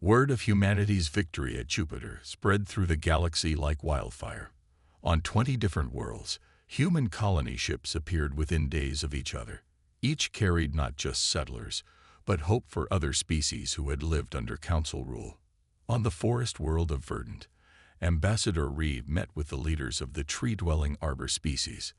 Word of humanity's victory at Jupiter spread through the galaxy like wildfire. On 20 different worlds, human colony ships appeared within days of each other. Each carried not just settlers, but hope for other species who had lived under council rule. On the forest world of Verdant, Ambassador Reed met with the leaders of the tree-dwelling arbor species.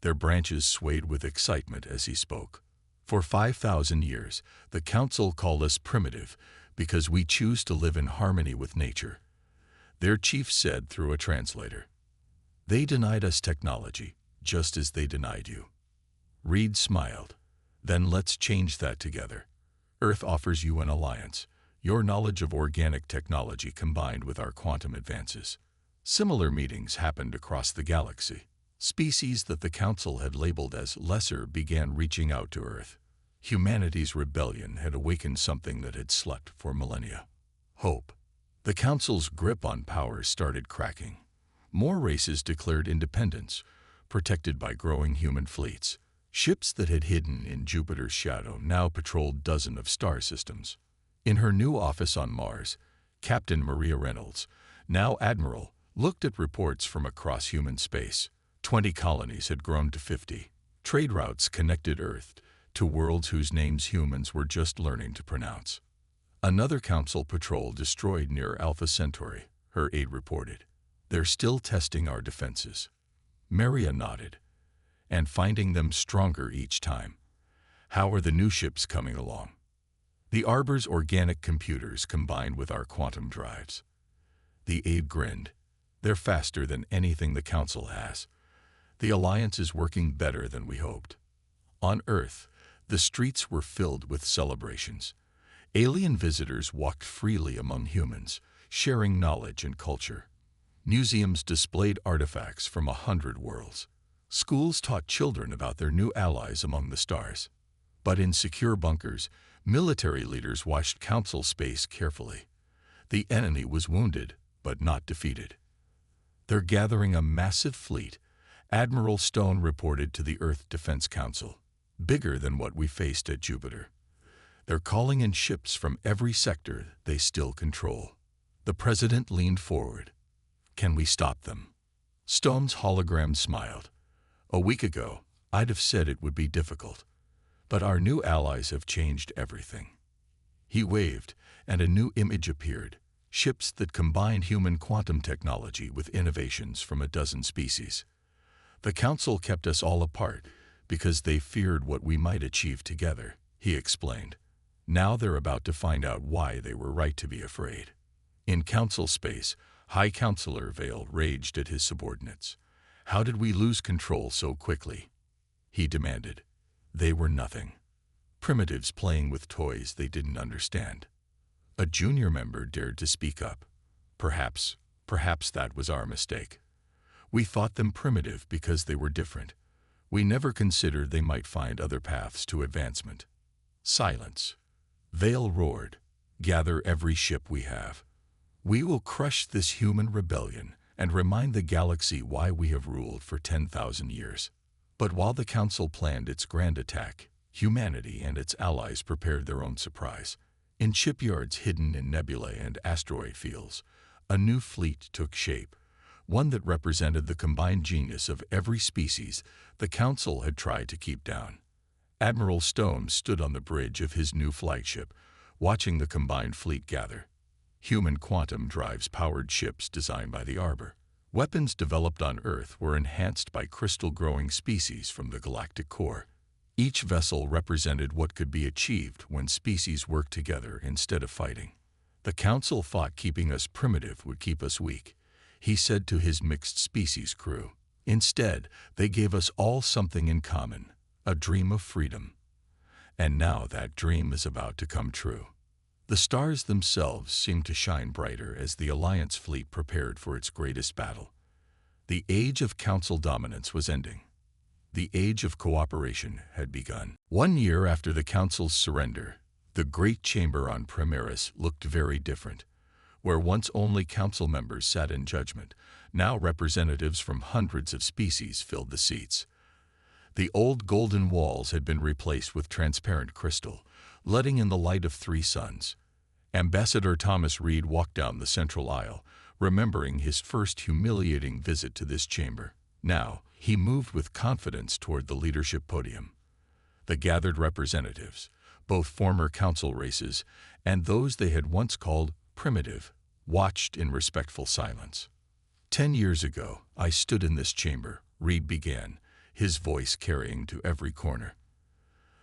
Their branches swayed with excitement as he spoke. For 5,000 years, the council called us primitive because we choose to live in harmony with nature, their chief said through a translator. They denied us technology, just as they denied you. Reed smiled. Then let's change that together. Earth offers you an alliance, your knowledge of organic technology combined with our quantum advances. Similar meetings happened across the galaxy. Species that the Council had labeled as lesser began reaching out to Earth. Humanity's rebellion had awakened something that had slept for millennia. Hope. The Council's grip on power started cracking. More races declared independence, protected by growing human fleets. Ships that had hidden in Jupiter's shadow now patrolled dozens of star systems. In her new office on Mars, Captain Maria Reynolds, now Admiral, looked at reports from across human space. 20 colonies had grown to 50. Trade routes connected Earth to worlds whose names humans were just learning to pronounce. Another Council patrol destroyed near Alpha Centauri, her aide reported. They're still testing our defenses. Maria nodded. And finding them stronger each time. How are the new ships coming along? The Arbor's organic computers combined with our quantum drives. The aide grinned. They're faster than anything the Council has. The Alliance is working better than we hoped. On Earth, the streets were filled with celebrations. Alien visitors walked freely among humans, sharing knowledge and culture. Museums displayed artifacts from 100 worlds. Schools taught children about their new allies among the stars. But in secure bunkers, military leaders watched Council space carefully. The enemy was wounded, but not defeated. They're gathering a massive fleet, Admiral Stone reported to the Earth Defense Council, bigger than what we faced at Jupiter. They're calling in ships from every sector they still control. The president leaned forward. Can we stop them? Stone's hologram smiled. A week ago, I'd have said it would be difficult. But our new allies have changed everything. He waved, and a new image appeared. Ships that combined human quantum technology with innovations from a dozen species. The Council kept us all apart because they feared what we might achieve together, he explained. Now they're about to find out why they were right to be afraid. In Council space, High Counselor Vale raged at his subordinates. How did we lose control so quickly? He demanded. They were nothing. Primitives playing with toys they didn't understand. A junior member dared to speak up. Perhaps that was our mistake. We thought them primitive because they were different. We never considered they might find other paths to advancement. Silence. Vale roared. Gather every ship we have. We will crush this human rebellion and remind the galaxy why we have ruled for 10,000 years. But while the Council planned its grand attack, humanity and its allies prepared their own surprise. In shipyards hidden in nebulae and asteroid fields, a new fleet took shape, one that represented the combined genius of every species the Council had tried to keep down. Admiral Stone stood on the bridge of his new flagship, watching the combined fleet gather. Human quantum drives powered ships designed by the Arbor. Weapons developed on Earth were enhanced by crystal-growing species from the galactic core. Each vessel represented what could be achieved when species worked together instead of fighting. The Council thought keeping us primitive would keep us weak, he said to his mixed species crew. Instead, they gave us all something in common, a dream of freedom. And now that dream is about to come true. The stars themselves seemed to shine brighter as the Alliance fleet prepared for its greatest battle. The age of Council dominance was ending. The age of cooperation had begun. 1 year after the Council's surrender, the Great Chamber on Primaris looked very different. Where once only Council members sat in judgment, now representatives from hundreds of species filled the seats. The old golden walls had been replaced with transparent crystal, letting in the light of 3 suns. Ambassador Thomas Reed walked down the central aisle, remembering his first humiliating visit to this chamber. Now, he moved with confidence toward the leadership podium. The gathered representatives, both former council races and those they had once called primitive, watched in respectful silence. 10 years ago, I stood in this chamber, Reed began, his voice carrying to every corner.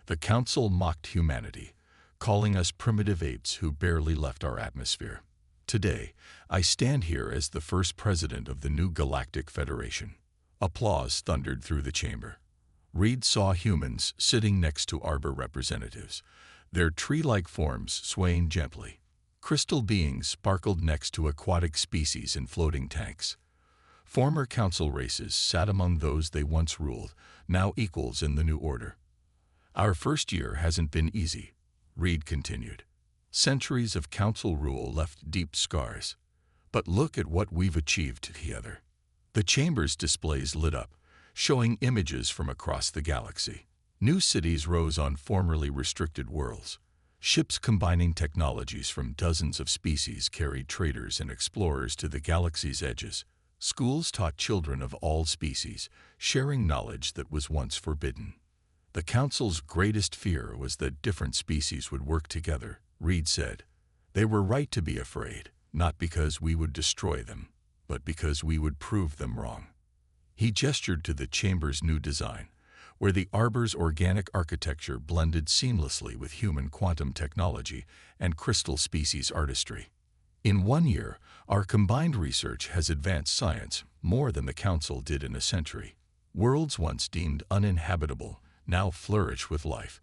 The council mocked humanity, calling us primitive apes who barely left our atmosphere. Today, I stand here as the first president of the new Galactic Federation. Applause thundered through the chamber. Reed saw humans sitting next to arbor representatives, their tree-like forms swaying gently. Crystal beings sparkled next to aquatic species in floating tanks. Former council races sat among those they once ruled, now equals in the new order. Our first year hasn't been easy, Reed continued. Centuries of council rule left deep scars. But look at what we've achieved together. The chamber's displays lit up, showing images from across the galaxy. New cities rose on formerly restricted worlds. Ships combining technologies from dozens of species carried traders and explorers to the galaxy's edges. Schools taught children of all species, sharing knowledge that was once forbidden. The Council's greatest fear was that different species would work together, Reed said. They were right to be afraid, not because we would destroy them, but because we would prove them wrong. He gestured to the chamber's new design, where the arbor's organic architecture blended seamlessly with human quantum technology and crystal species artistry. In 1 year, our combined research has advanced science more than the Council did in a century. Worlds once deemed uninhabitable now flourish with life.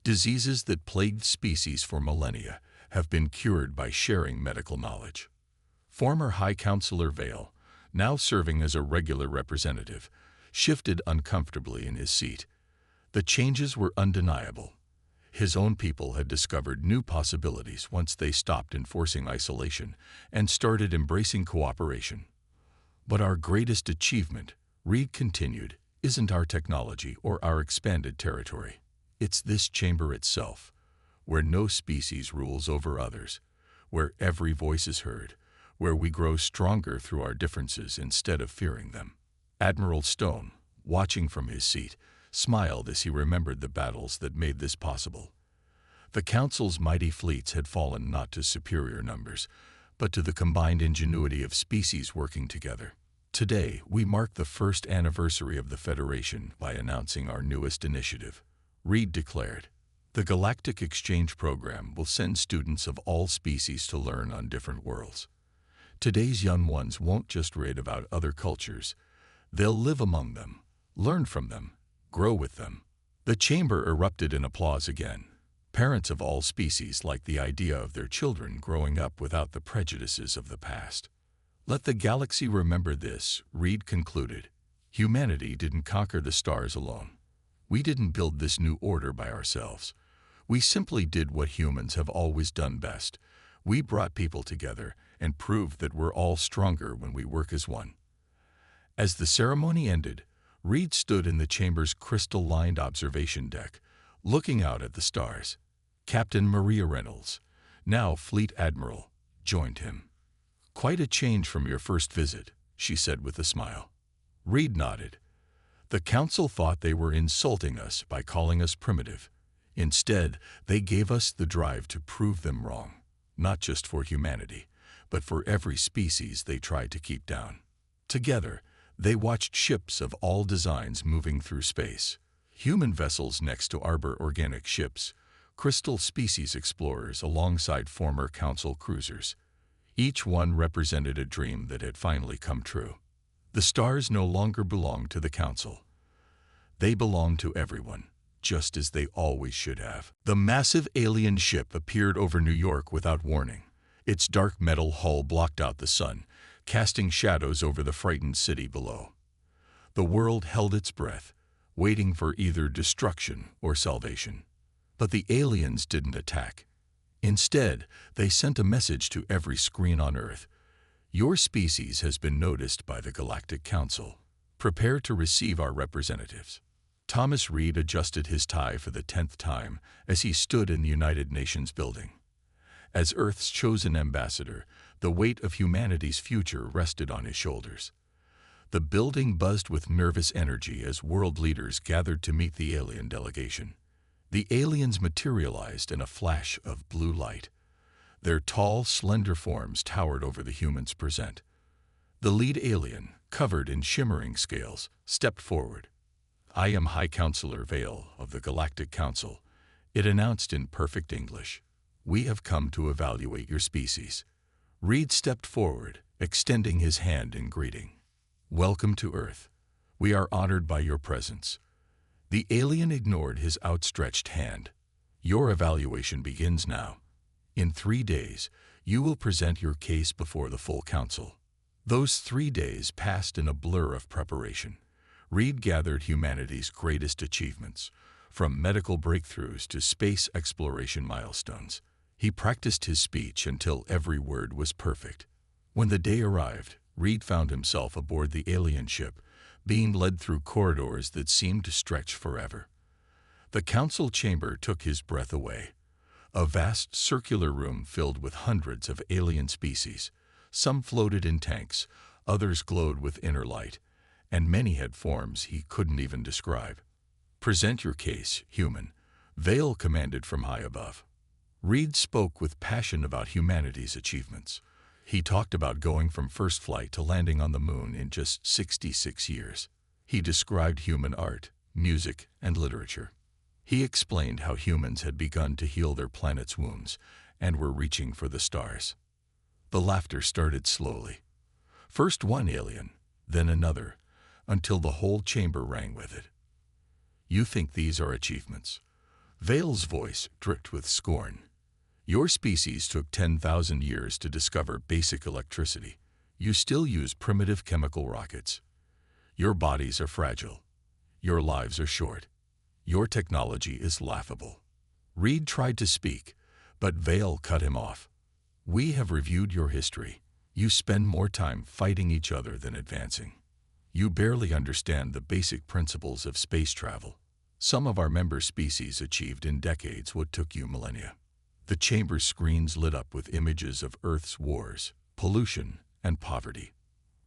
Diseases that plagued species for millennia have been cured by sharing medical knowledge. Former High Counselor Vale, now serving as a regular representative, shifted uncomfortably in his seat. The changes were undeniable. His own people had discovered new possibilities once they stopped enforcing isolation and started embracing cooperation. But our greatest achievement, Reed continued, isn't our technology or our expanded territory. It's this chamber itself, where no species rules over others, where every voice is heard, where we grow stronger through our differences instead of fearing them. Admiral Stone, watching from his seat, smiled as he remembered the battles that made this possible. The Council's mighty fleets had fallen not to superior numbers, but to the combined ingenuity of species working together. Today, we mark the first anniversary of the Federation by announcing our newest initiative, Reed declared. The Galactic Exchange Program will send students of all species to learn on different worlds. Today's young ones won't just read about other cultures. They'll live among them, learn from them, grow with them. The chamber erupted in applause again. Parents of all species liked the idea of their children growing up without the prejudices of the past. Let the galaxy remember this, Reed concluded. Humanity didn't conquer the stars alone. We didn't build this new order by ourselves. We simply did what humans have always done best. We brought people together and proved that we're all stronger when we work as one. As the ceremony ended, Reed stood in the chamber's crystal-lined observation deck, looking out at the stars. Captain Maria Reynolds, now Fleet Admiral, joined him. "Quite a change from your first visit," she said with a smile. Reed nodded. The Council thought they were insulting us by calling us primitive. Instead, they gave us the drive to prove them wrong, not just for humanity, but for every species they tried to keep down. Together, they watched ships of all designs moving through space. Human vessels next to arbor organic ships, crystal species explorers alongside former Council cruisers. Each one represented a dream that had finally come true. The stars no longer belonged to the Council. They belonged to everyone, just as they always should have. The massive alien ship appeared over New York without warning. Its dark metal hull blocked out the sun, casting shadows over the frightened city below. The world held its breath, waiting for either destruction or salvation. But the aliens didn't attack. Instead, they sent a message to every screen on Earth. Your species has been noticed by the Galactic Council. Prepare to receive our representatives. Thomas Reed adjusted his tie for the 10th time as he stood in the United Nations building. As Earth's chosen ambassador, the weight of humanity's future rested on his shoulders. The building buzzed with nervous energy as world leaders gathered to meet the alien delegation. The aliens materialized in a flash of blue light. Their tall, slender forms towered over the humans present. The lead alien, covered in shimmering scales, stepped forward. "I am High Counselor Vale of the Galactic Council," it announced in perfect English. "We have come to evaluate your species." Reed stepped forward, extending his hand in greeting. "Welcome to Earth. We are honored by your presence." The alien ignored his outstretched hand. "Your evaluation begins now. In 3 days, you will present your case before the full council." Those 3 days passed in a blur of preparation. Reed gathered humanity's greatest achievements, from medical breakthroughs to space exploration milestones. He practiced his speech until every word was perfect. When the day arrived, Reed found himself aboard the alien ship, being led through corridors that seemed to stretch forever. The council chamber took his breath away. A vast circular room filled with hundreds of alien species. Some floated in tanks, others glowed with inner light, and many had forms he couldn't even describe. "Present your case, human," Vale commanded from high above. Reed spoke with passion about humanity's achievements. He talked about going from first flight to landing on the moon in just 66 years. He described human art, music, and literature. He explained how humans had begun to heal their planet's wounds and were reaching for the stars. The laughter started slowly. First one alien, then another, until the whole chamber rang with it. "You think these are achievements?" Vale's voice dripped with scorn. "Your species took 10,000 years to discover basic electricity. You still use primitive chemical rockets. Your bodies are fragile. Your lives are short. Your technology is laughable." Reed tried to speak, but Vale cut him off. "We have reviewed your history. You spend more time fighting each other than advancing. You barely understand the basic principles of space travel. Some of our member species achieved in decades what took you millennia." The chamber's screens lit up with images of Earth's wars, pollution, and poverty.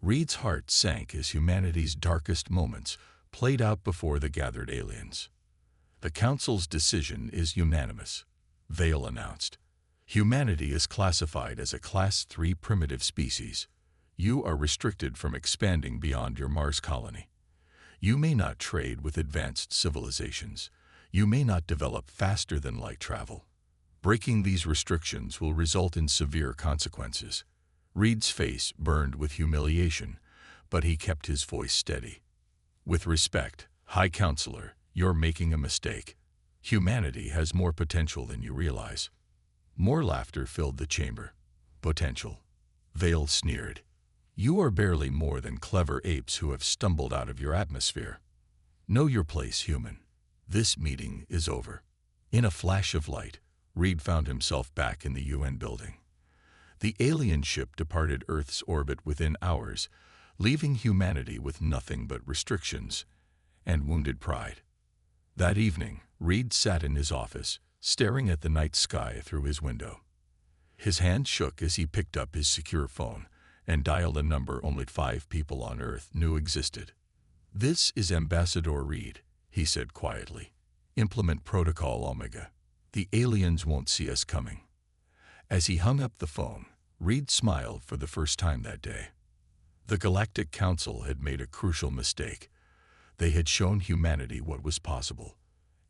Reed's heart sank as humanity's darkest moments played out before the gathered aliens. "The Council's decision is unanimous," Vale announced. "Humanity is classified as a Class 3 primitive species. You are restricted from expanding beyond your Mars colony. You may not trade with advanced civilizations. You may not develop faster than light travel. Breaking these restrictions will result in severe consequences." Reed's face burned with humiliation, but he kept his voice steady. "With respect, High Counselor, you're making a mistake. Humanity has more potential than you realize." More laughter filled the chamber. "Potential?" Vale sneered. "You are barely more than clever apes who have stumbled out of your atmosphere. Know your place, human. This meeting is over." In a flash of light, Reed found himself back in the UN building. The alien ship departed Earth's orbit within hours, leaving humanity with nothing but restrictions and wounded pride. That evening, Reed sat in his office, staring at the night sky through his window. His hand shook as he picked up his secure phone and dialed a number only 5 people on Earth knew existed. "This is Ambassador Reed," he said quietly. "Implement Protocol Omega. The aliens won't see us coming." As he hung up the phone, Reed smiled for the first time that day. The Galactic Council had made a crucial mistake. They had shown humanity what was possible.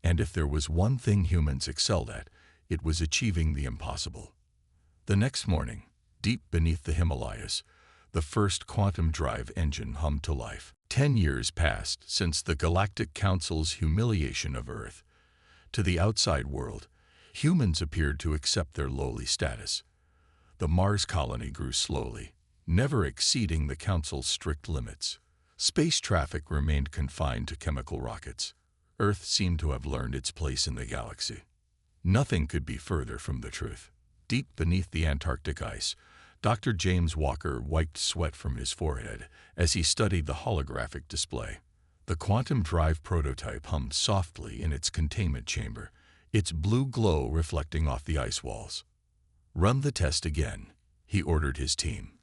And if there was one thing humans excelled at, it was achieving the impossible. The next morning, deep beneath the Himalayas, the first quantum drive engine hummed to life. 10 years passed since the Galactic Council's humiliation of Earth. To the outside world, humans appeared to accept their lowly status. The Mars colony grew slowly, never exceeding the Council's strict limits. Space traffic remained confined to chemical rockets. Earth seemed to have learned its place in the galaxy. Nothing could be further from the truth. Deep beneath the Antarctic ice, Dr. James Walker wiped sweat from his forehead as he studied the holographic display. The quantum drive prototype hummed softly in its containment chamber, its blue glow reflecting off the ice walls. "Run the test again," he ordered his team.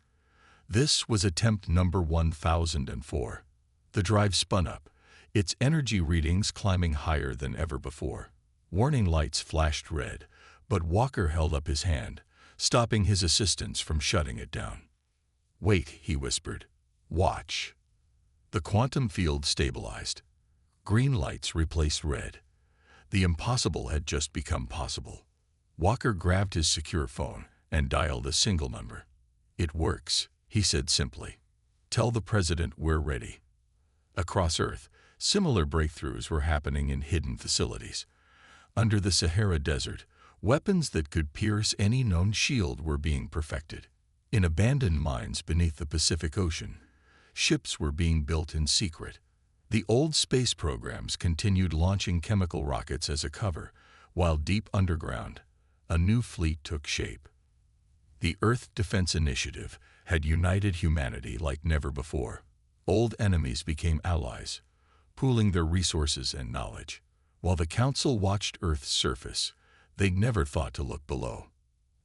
This was attempt number 1004. The drive spun up, its energy readings climbing higher than ever before. Warning lights flashed red, but Walker held up his hand, stopping his assistants from shutting it down. "Wait," he whispered. "Watch." The quantum field stabilized. Green lights replaced red. The impossible had just become possible. Walker grabbed his secure phone and dialed a single number. "It works," he said simply. "Tell the president we're ready." Across Earth, similar breakthroughs were happening in hidden facilities. Under the Sahara Desert, weapons that could pierce any known shield were being perfected. In abandoned mines beneath the Pacific Ocean, ships were being built in secret. The old space programs continued launching chemical rockets as a cover, while deep underground, a new fleet took shape. The Earth Defense Initiative had united humanity like never before. Old enemies became allies, pooling their resources and knowledge. While the Council watched Earth's surface, they never thought to look below.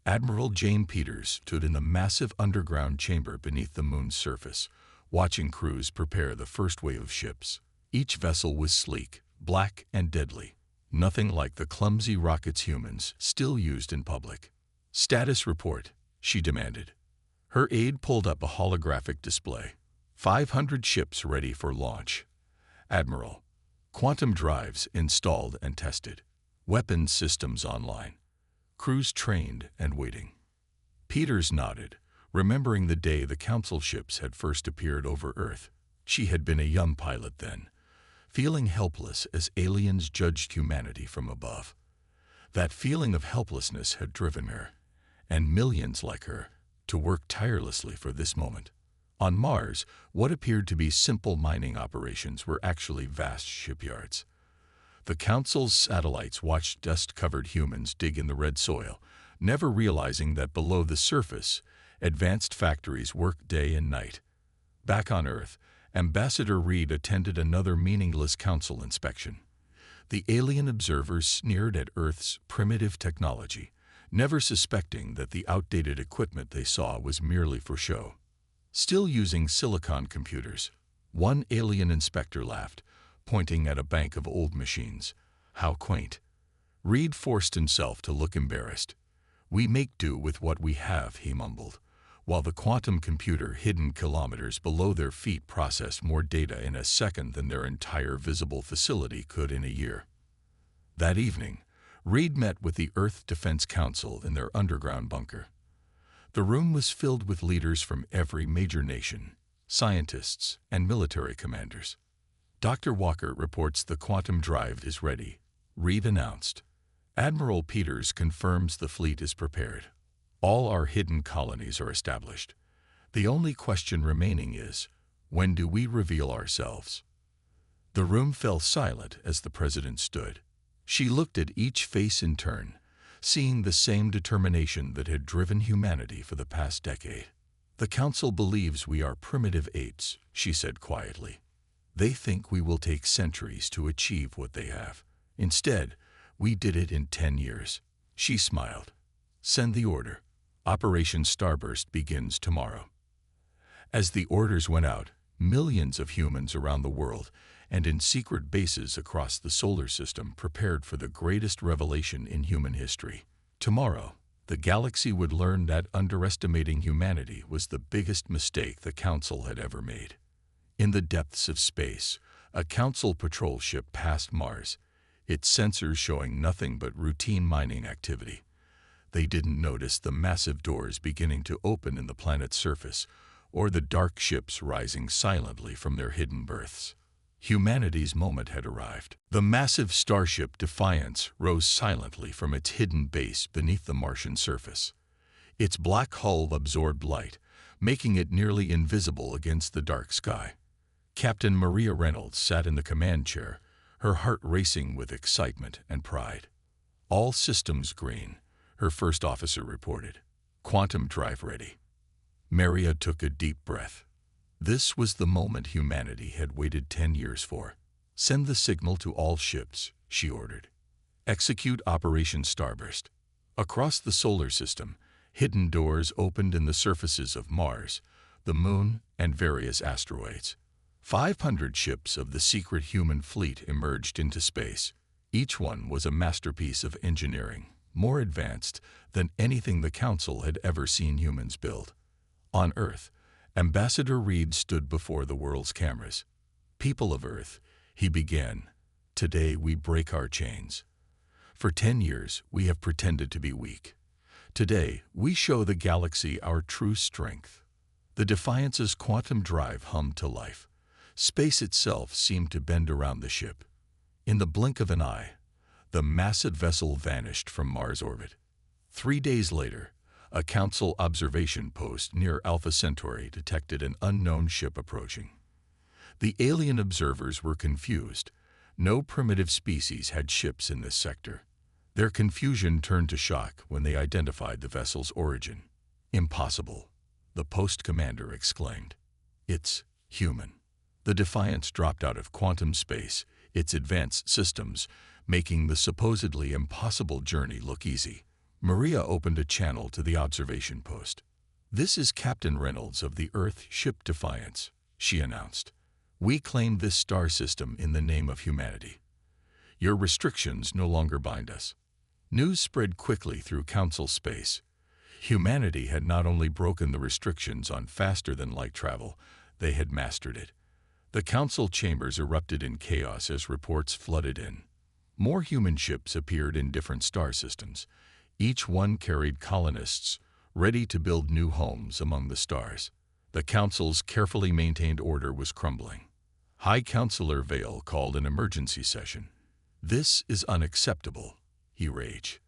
Admiral James Peters stood in the massive underground chamber beneath the moon's surface, watching crews prepare the first wave of ships. Each vessel was sleek, black, and deadly, nothing like the clumsy rockets humans still used in public. "Status report," she demanded. Her aide pulled up a holographic display. 500 ships ready for launch. "Admiral, quantum drives installed and tested. Weapons systems online. Crews trained and waiting." Peters nodded, remembering the day the Council ships had first appeared over Earth. She had been a young pilot then, feeling helpless as aliens judged humanity from above. That feeling of helplessness had driven her, and millions like her, to work tirelessly for this moment. On Mars, what appeared to be simple mining operations were actually vast shipyards. The Council's satellites watched dust-covered humans dig in the red soil, never realizing that below the surface, advanced factories worked day and night. Back on Earth, Ambassador Reed attended another meaningless Council inspection. The alien observers sneered at Earth's primitive technology, never suspecting that the outdated equipment they saw was merely for show. Still using silicon computers, one alien inspector laughed, pointing at a bank of old machines. "How quaint." Reed forced himself to look embarrassed. "We make do with what we have," he mumbled, while the quantum computer hidden kilometers below their feet processed more data in a second than their entire visible facility could in a year. That evening, Reed met with the Earth Defense Council in their underground bunker. The room was filled with leaders from every major nation, scientists, and military commanders. "Dr. Walker reports the quantum drive is ready," Reed announced. "Admiral Peters confirms the fleet is prepared. All our hidden colonies are established. The only question remaining is, when do we reveal ourselves?" The room fell silent as the president stood. She looked at each face in turn, seeing the same determination that had driven humanity for the past decade. "The Council believes we are primitive apes," she said quietly. "They think we will take centuries to achieve what they have. Instead, we did it in 10 years. She smiled. "Send the order. Operation Starburst begins tomorrow." As the orders went out, millions of humans around the world and in secret bases across the solar system prepared for the greatest revelation in human history. Tomorrow, the galaxy would learn that underestimating humanity was the biggest mistake the Council had ever made. In the depths of space, a Council patrol ship passed Mars, its sensors showing nothing but routine mining activity. They didn't notice the massive doors beginning to open in the planet's surface, or the dark ships rising silently from their hidden berths. Humanity's moment had arrived. The massive starship Defiance rose silently from its hidden base beneath the Martian surface. Its black hull absorbed light, making it nearly invisible against the dark sky. Captain Maria Reynolds sat in the command chair, her heart racing with excitement and pride. "All systems green," her first officer reported. "Quantum drive ready." Maria took a deep breath. This was the moment humanity had waited 10 years for. "Send the signal to all ships," she ordered. "Execute Operation Starburst." Across the solar system, Hidden doors opened in the surfaces of Mars, the Moon, and various asteroids. 500 ships of the secret human fleet emerged into space. Each one was a masterpiece of engineering, more advanced than anything the Council had ever seen humans build. On Earth, Ambassador Reed stood before the world's cameras. "People of Earth," he began, "today we break our chains. For 10 years, we have pretended to be weak. Today, we show the galaxy our true strength." The Defiance's quantum drive hummed to life. Space itself seemed to bend around the ship. In the blink of an eye, the massive vessel vanished from Mars orbit. 3 days later, a Council observation post near Alpha Centauri detected an unknown ship approaching. The alien observers were confused. No primitive species had ships in this sector. Their confusion turned to shock when they identified the vessel's origin. "Impossible," the post commander exclaimed. "It's human." The Defiance dropped out of quantum space, its advanced systems making the supposedly impossible journey look easy. Maria opened a channel to the observation post. "This is Captain Reynolds of the Earth ship Defiance," she announced. "We claim this star system in the name of humanity. Your restrictions no longer bind us." News spread quickly through Council space. Humanity had not only broken the restrictions on faster-than-light travel, they had mastered it. The Council chambers erupted in chaos as reports flooded in. More human ships appeared in different star systems. Each one carried colonists, ready to build new homes among the stars. The Council's carefully maintained order was crumbling. High Councilor Vale called an emergency session. "This is unacceptable," he raged.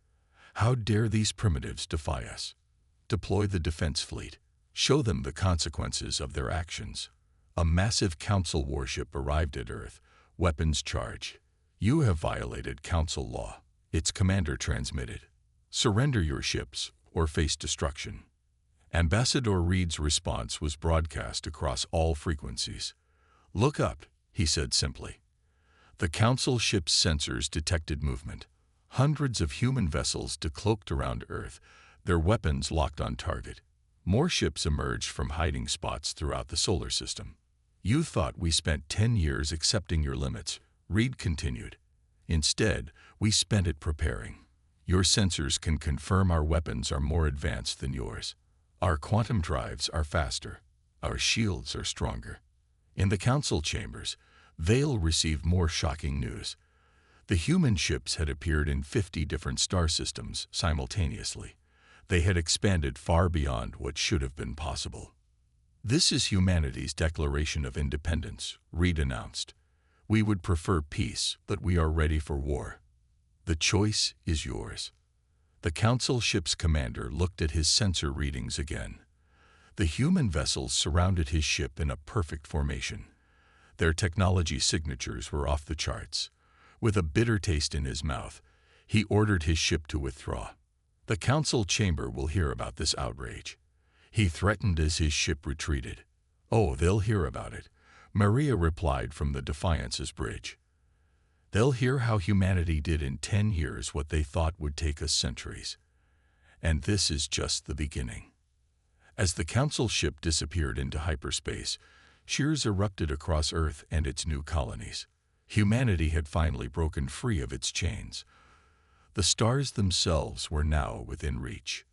"How dare these primitives defy us? Deploy the defense fleet. Show them the consequences of their actions." A massive Council warship arrived at Earth, weapons charged. "You have violated Council law," its commander transmitted. "Surrender your ships or face destruction." Ambassador Reed's response was broadcast across all frequencies. "Look up," he said simply. The Council ship's sensors detected movement. Hundreds of human vessels decloaked around Earth, their weapons locked on target. More ships emerged from hiding spots throughout the solar system. "You thought we spent 10 years accepting your limits," Reed continued. "Instead, we spent it preparing. Your sensors can confirm our weapons are more advanced than yours. Our quantum drives are faster. Our shields are stronger." In the Council chambers, Vale received more shocking news. The human ships had appeared in 50 different star systems simultaneously. They had expanded far beyond what should have been possible. "This is humanity's declaration of independence," Reed announced. "We would prefer peace, but we are ready for war. The choice is yours." The Council ship's commander looked at his sensor readings again. The human vessels surrounded his ship in a perfect formation. Their technology signatures were off the charts. With a bitter taste in his mouth, he ordered his ship to withdraw. "The Council chamber will hear about this outrage," he threatened as his ship retreated. "Oh, they'll hear about it," Maria replied from the Defiance's bridge. "They'll hear how humanity did in 10 years what they thought would take us centuries. And this is just the beginning." As the Council ship disappeared into hyperspace, cheers erupted across Earth and its new colonies. Humanity had finally broken free of its chains. The stars themselves were now within reach.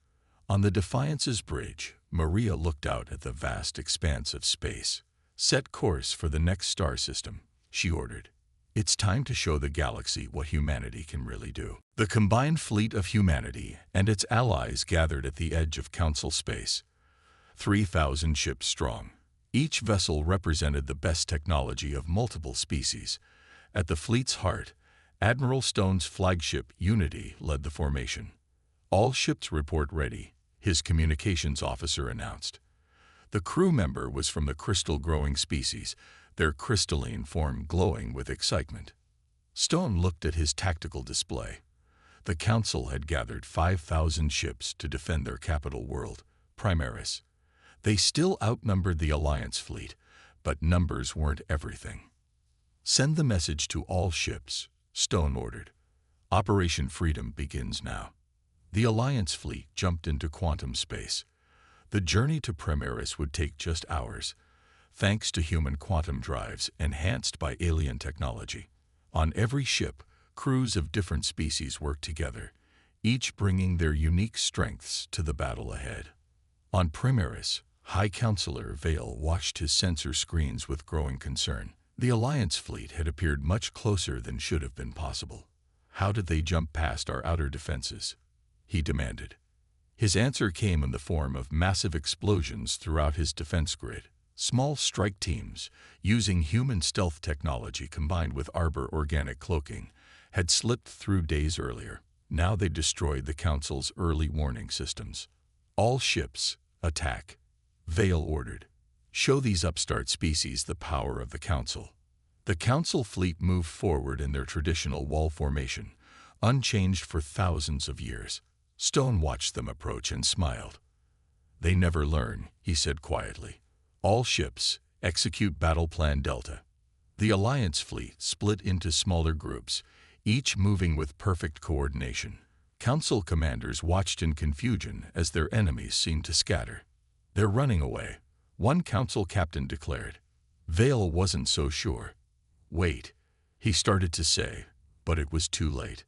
On the Defiance's bridge, Maria looked out at the vast expanse of space. "Set course for the next star system," she ordered. "It's time to show the galaxy what humanity can really do." The combined fleet of humanity and its allies gathered at the edge of Council space. 3,000 ships strong. Each vessel represented the best technology of multiple species. At the fleet's heart, Admiral Stone's flagship, Unity, led the formation. "All ships report ready," his communications officer announced. The crew member was from the crystal-growing species, their crystalline form glowing with excitement. Stone looked at his tactical display. The Council had gathered 5,000 ships to defend their capital world, Primaris. They still outnumbered the Alliance fleet, but numbers weren't everything. "Send the message to all ships," Stone ordered. "Operation Freedom begins now." The Alliance fleet jumped into quantum space. The journey to Primaris would take just hours, thanks to human quantum drives enhanced by alien technology. On every ship, crews of different species worked together, each bringing their unique strengths to the battle ahead. On Primaris, High Counselor Vale watched his sensor screens with growing concern. The Alliance fleet had appeared much closer than should have been possible. How did they jump past our outer defenses? He demanded. His answer came in the form of massive explosions throughout his defense grid. Small strike teams, using human stealth technology combined with arbor organic cloaking, had slipped through days earlier. Now they destroyed the Council's early warning systems. All ships, attack, Vale ordered. Show these upstart species the power of the Council. The Council fleet moved forward in their traditional wall formation, unchanged for thousands of years. Stone watched them approach and smiled. They never learn, he said quietly. All ships, execute Battle Plan Delta. The Alliance fleet split into smaller groups, each moving with perfect coordination. Council commanders watched in confusion as their enemies seemed to scatter. They're running away, one Council captain declared. Vale wasn't so sure. Wait, he started to say, but it was too late.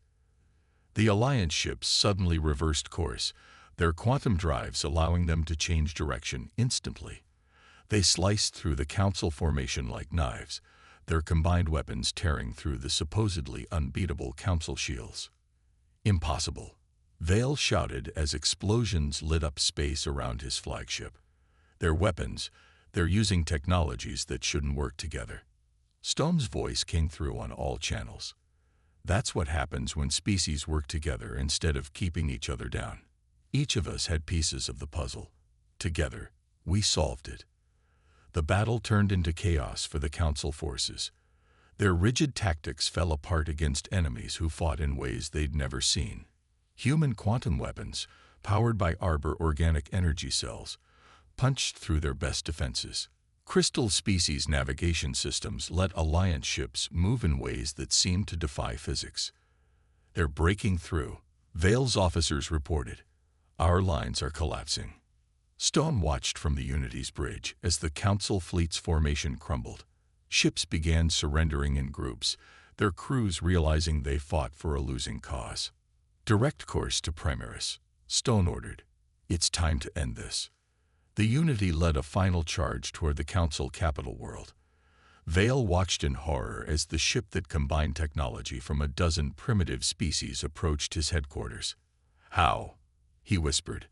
The Alliance ships suddenly reversed course, their quantum drives allowing them to change direction instantly. They sliced through the Council formation like knives, their combined weapons tearing through the supposedly unbeatable Council shields. Impossible, Vale shouted as explosions lit up space around his flagship. Their weapons, they're using technologies that shouldn't work together. Stone's voice came through on all channels. That's what happens when species work together instead of keeping each other down. Each of us had pieces of the puzzle. Together, we solved it. The battle turned into chaos for the Council forces. Their rigid tactics fell apart against enemies who fought in ways they'd never seen. Human quantum weapons, powered by arbor organic energy cells, punched through their best defenses. Crystal species navigation systems let Alliance ships move in ways that seemed to defy physics. They're breaking through, Vale's officers reported. Our lines are collapsing. Stone watched from the Unity's bridge as the Council fleet's formation crumbled. Ships began surrendering in groups, their crews realizing they fought for a losing cause. Direct course to Primaris, Stone ordered. It's time to end this. The Unity led a final charge toward the Council capital world. Vale watched in horror as the ship that combined technology from a dozen primitive species approached his headquarters. How? He whispered.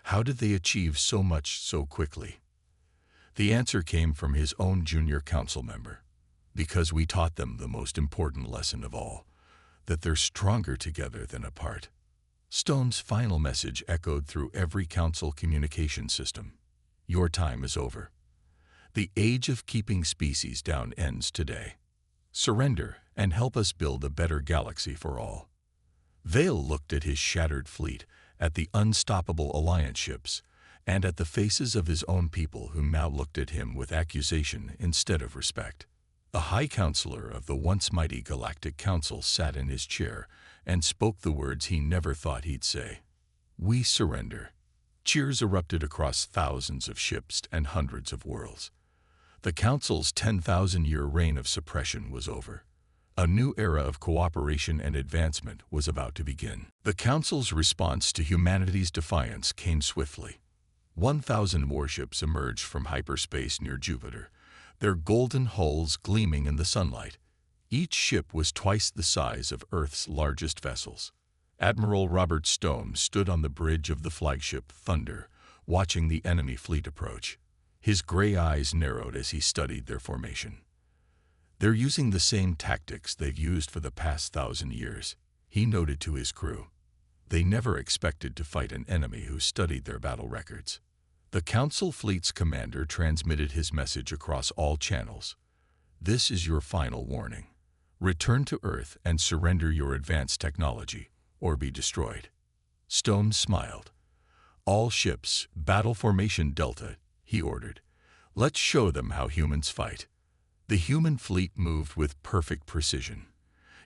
How did they achieve so much so quickly? The answer came from his own junior council member. Because we taught them the most important lesson of all, that they're stronger together than apart. Stone's final message echoed through every council communication system. Your time is over. The age of keeping species down ends today. Surrender and help us build a better galaxy for all. Vale looked at his shattered fleet, at the unstoppable Alliance ships, and at the faces of his own people who now looked at him with accusation instead of respect. The High Counselor of the once mighty Galactic Council sat in his chair and spoke the words he never thought he'd say. We surrender. Cheers erupted across thousands of ships and hundreds of worlds. The Council's 10,000-year reign of suppression was over. A new era of cooperation and advancement was about to begin. The Council's response to humanity's defiance came swiftly. 1,000 warships emerged from hyperspace near Jupiter, their golden hulls gleaming in the sunlight. Each ship was twice the size of Earth's largest vessels. Admiral Robert Stone stood on the bridge of the flagship Thunder, watching the enemy fleet approach. His gray eyes narrowed as he studied their formation. They're using the same tactics they've used for the past 1,000 years, he noted to his crew. They never expected to fight an enemy who studied their battle records. The Council fleet's commander transmitted his message across all channels. This is your final warning. Return to Earth and surrender your advanced technology, or be destroyed. Stone smiled. All ships, battle formation Delta, he ordered. Let's show them how humans fight. The human fleet moved with perfect precision.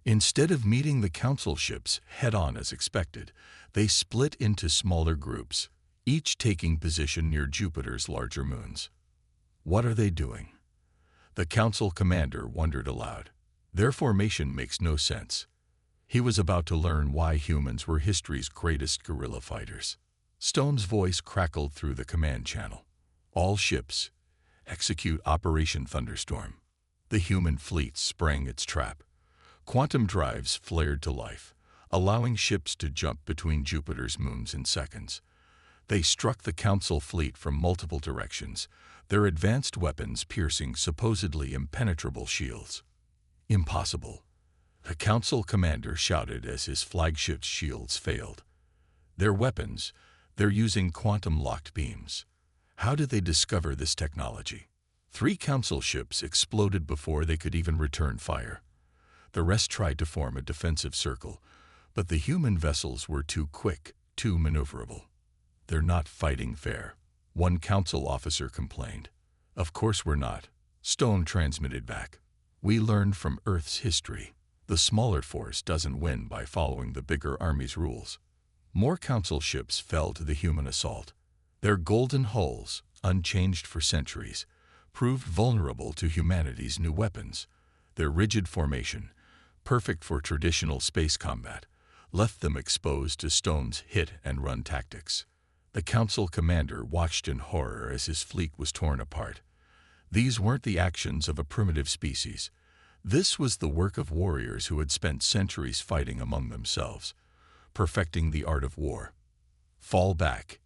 Instead of meeting the Council ships head-on as expected, they split into smaller groups, each taking position near Jupiter's larger moons. What are they doing? The Council commander wondered aloud. Their formation makes no sense. He was about to learn why humans were history's greatest guerrilla fighters. Stone's voice crackled through the command channel. All ships, execute Operation Thunderstorm. The human fleet sprang its trap. Quantum drives flared to life, allowing ships to jump between Jupiter's moons in seconds. They struck the Council fleet from multiple directions, their advanced weapons piercing supposedly impenetrable shields. Impossible, the Council commander shouted as his flagship's shields failed. Their weapons, they're using quantum-locked beams. How did they discover this technology? 3 Council ships exploded before they could even return fire. The rest tried to form a defensive circle, but the human vessels were too quick, too maneuverable. They're not fighting fair, one Council officer complained. Of course we're not, Stone transmitted back. We learned from Earth's history. The smaller force doesn't win by following the bigger army's rules. More Council ships fell to the human assault. Their golden hulls, unchanged for centuries, proved vulnerable to humanity's new weapons. Their rigid formation, perfect for traditional space combat, left them exposed to Stone's hit-and-run tactics. The Council commander watched in horror as his fleet was torn apart. These weren't the actions of a primitive species. This was the work of warriors who had spent centuries fighting among themselves, perfecting the art of war. Fall back,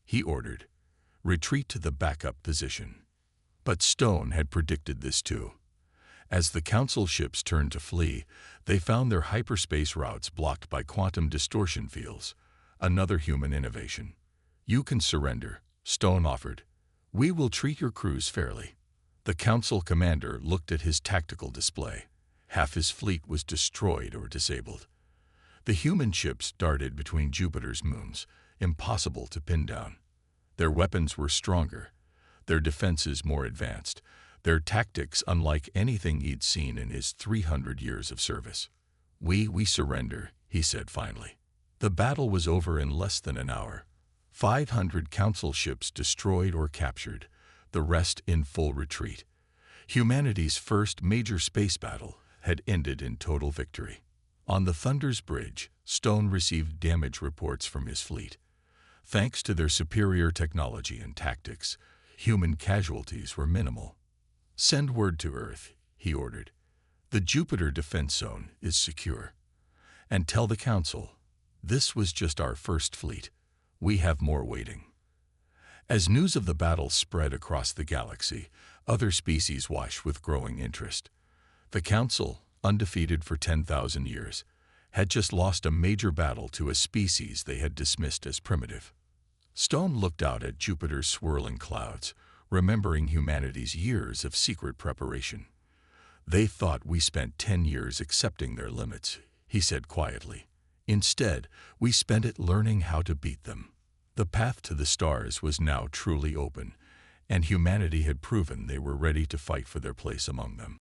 he ordered. Retreat to the backup position. But Stone had predicted this too. As the Council ships turned to flee, they found their hyperspace routes blocked by quantum distortion fields, another human innovation. You can surrender, Stone offered. We will treat your crews fairly. The Council commander looked at his tactical display. Half his fleet was destroyed or disabled. The human ships darted between Jupiter's moons, impossible to pin down. Their weapons were stronger, their defenses more advanced, their tactics unlike anything he'd seen in his 300 years of service. We surrender, he said finally. The battle was over in less than an hour. 500 Council ships destroyed or captured, the rest in full retreat. Humanity's first major space battle had ended in total victory. On the Thunder's Bridge, Stone received damage reports from his fleet. Thanks to their superior technology and tactics, human casualties were minimal. Send word to Earth, he ordered. The Jupiter defense zone is secure. And tell the Council, this was just our first fleet. We have more waiting. As news of the battle spread across the galaxy, other species watched with growing interest. The Council, undefeated for 10,000 years, had just lost a major battle to a species they had dismissed as primitive. Stone looked out at Jupiter's swirling clouds, remembering humanity's years of secret preparation. They thought we spent 10 years accepting their limits, he said quietly. Instead, we spent it learning how to beat them. The path to the stars was now truly open, and humanity had proven they were ready to fight for their place among them.